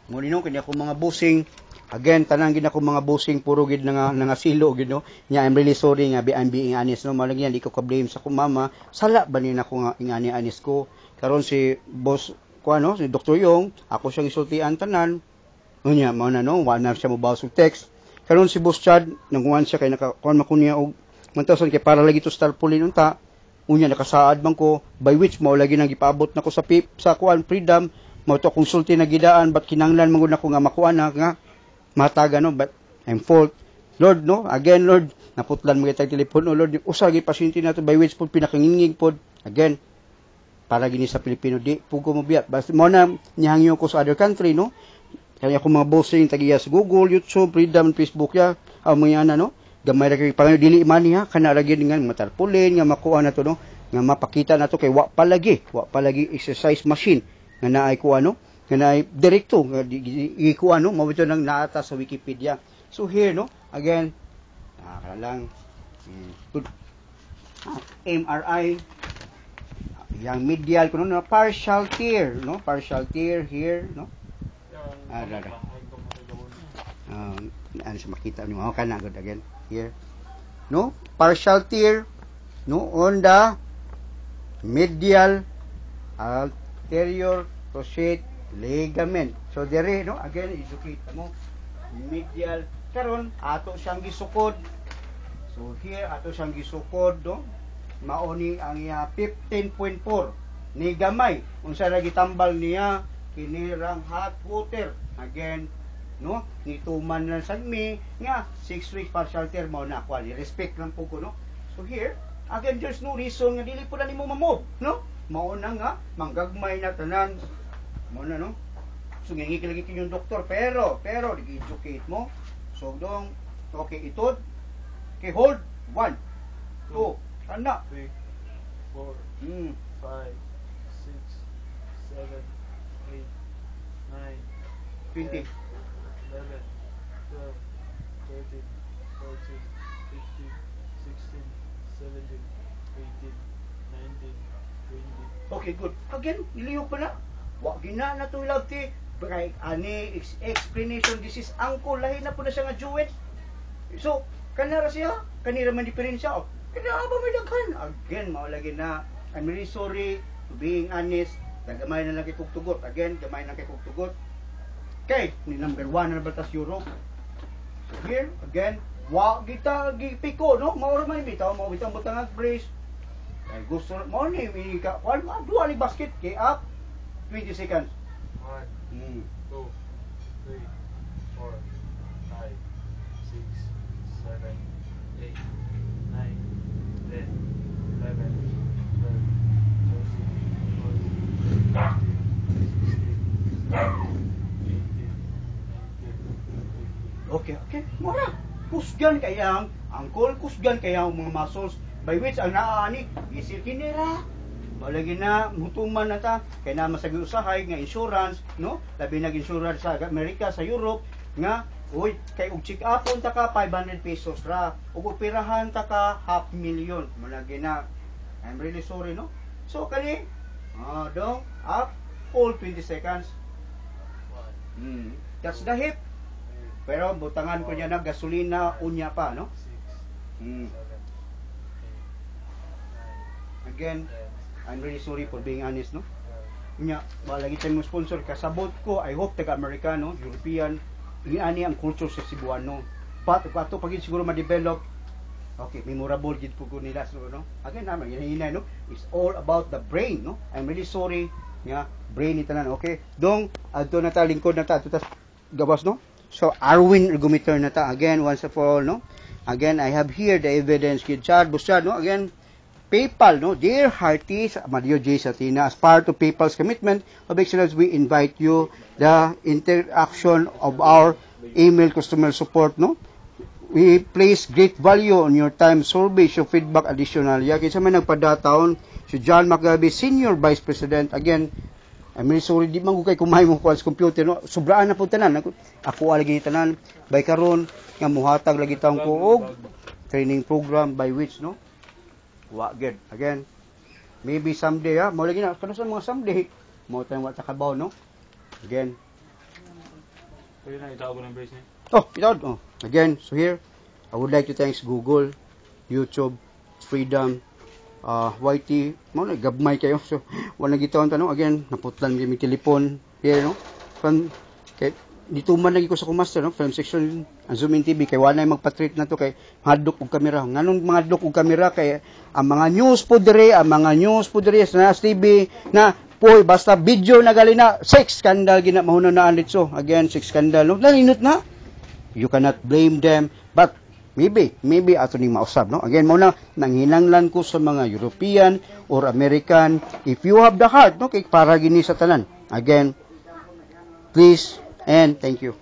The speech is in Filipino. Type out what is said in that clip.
Ngunino kanya ko mga busing. Again, tanang gid ako mga busing puro gid nga silo gid no. Nya I'm really sorry nga I'm being honest no. Malagi yan di ko ka-blame sa ko mama. Sala ba ni nako nga ingani honest ko. Karon si boss ko ano, si Dr. Yong, ako siyang isultian tanan. Unya mao na no, wa na siya mobaw og text. Karon si Boss Chad nangkuan siya kay nakakuan makunya og 1,000 kay para lagi to tarpaulin unta. Unya nakasaad man ko by which mao lagi nang gipaabot nako sa sa kuan freedom. Mao to konsulti na gidaan but kinanglan man gud nako nga makuha na nga mataga no, but I'm fault. Lord no, again Lord, naputlan mo kitag telepono Lord, usa gi pasyente nato by which pud pinakangingig pod. Again, para gini sa Pilipino di pugo mo biya. Basta mo na nihangyo ko sa other country no. Kaya ako mga bossing tagiya sa Google, YouTube, Freedom, Facebook ya, mga ana no. Gamay ra kay pangayo dili man niya kana ra gyud nga matarpulin nga makuha na to no, nga mapakita na to kay wa palagi exercise machine nga naay ko ano, nga naay direkto nga ikuha no, mao ito nang naata sa Wikipedia. So here no, again, lang MRI yang medial kuno no, partial tear no, partial tear here no. Ano siya makita niyo ako kana good again here no, partial tear no on the medial anterior cruciate ligament. So dere no, again educate mo medial karon ato siyang gisukod. So here ato siyang gisukod no, mauni ang iya 15.4 ni gamay unsa ra gitambal niya kinirang hot water again no, nituman na sa mi nga 6 weeks partial tear mao na ako ni respect lang po ko no. So here again there's no reason nga dili pud nimo mamove no, mao na nga manggagmay na tanan mo na no. So ngingig lagi kinyong doktor pero di-educate mo. So dong okay itod okay hold 1 2 ana 3 4 5 6 7 8 9 20 11 12 13 14 15 16 17 18 19 20. Okay, good. Again, iliyo pa na. Wa gina na to ilagti. Kay ani explanation this is angko lahi na po na siya nga Jewish. So, kanara siya, kanira man diferensya. Oh, kanara ba may daghan? Again, mao lagi na. I'm really sorry to being honest. Gamay na lang kay kugtugot. Again, gamay na kay kugtugot. Okay, ni number 1 na batas Europe. So here, again, wa kita gipiko, no? Mao ra man bitaw, mao bitaw butang brace. Ay gusto mo ni ka, wal ma duha ni basket kay up 20 seconds. 1 2 3 4 5 6 7 8 9 10 11 12 13 14 15 16 17 18 19 Okay. Mura. Kusgan kayang angkol, kusgan kayang mga muscles by which ang naani isir kinira. Balagi na mutuman na ta kay na masagi usahay nga insurance, no? Labi nag insurance sa Amerika, sa Europe nga uy kay og check upon ta ka 500 pesos ra ug operahan ta ka 500,000. Malagi na. I'm really sorry no. So kani dong up all 20 seconds. That's the hip. Pero butangan ko niya na gasolina unya pa no. Again, I'm really sorry for being honest no. Nya balagi tay mo sponsor kasabot ko, I hope taga Amerikano, European, ani ang culture sa Cebuano. Pato pagin siguro ma-develop. Okay, memorable gid pud ko nila so no. Again naman hinahinay no. It's all about the brain no. I'm really sorry nga brain ni tanan. Okay. Dong adto na ta lingkod na ta tas gawas no. So Arwin ergometer na ta again once and for all no. Again I have here the evidence kid Chad Busad no. Again PayPal, no? Dear Hearties, Mario J. Satina, as part of PayPal's commitment of excellence, we invite you the interaction of our email customer support, no? We place great value on your time survey, show feedback additional. Kaya sa may nagpadataon, si John Macgabi, Senior Vice President, again, I'm really sorry, di man ko kay kumahay mo ko sa computer, no? Sobraan na po tanan. Ako lagi tanan, by karon nga muhatag lagi taong ko og training program by which, no? Wa good. Again, maybe someday, mo lagi na, kano sa mga someday, mo tayong watakabaw, no? Again, Pwede na itago ng brace niya. Oh, ito. Oh. Again, so here, I would like to thanks Google, YouTube, Freedom, YT, mo na gabmay kayo. So, wala gitawon tanong again, naputlan mi telepon here, no. From kay dito man lagi ko sa kumaster, no, film section ang Zoom in TV kay wala magpa-treat na to kay hadlok og kamera. Nganong mga hadlok og kamera kay ang mga news po dire, sa TV na poy basta video na gali na sex scandal gina mahuno na litso. Again, sex scandal, no. Lalinot na. You cannot blame them, but maybe ato ning mausab, no. Again, mo na nanghinanglan ko sa mga European or American, if you have the heart, no, kay para gini sa tanan. Again, please and thank you.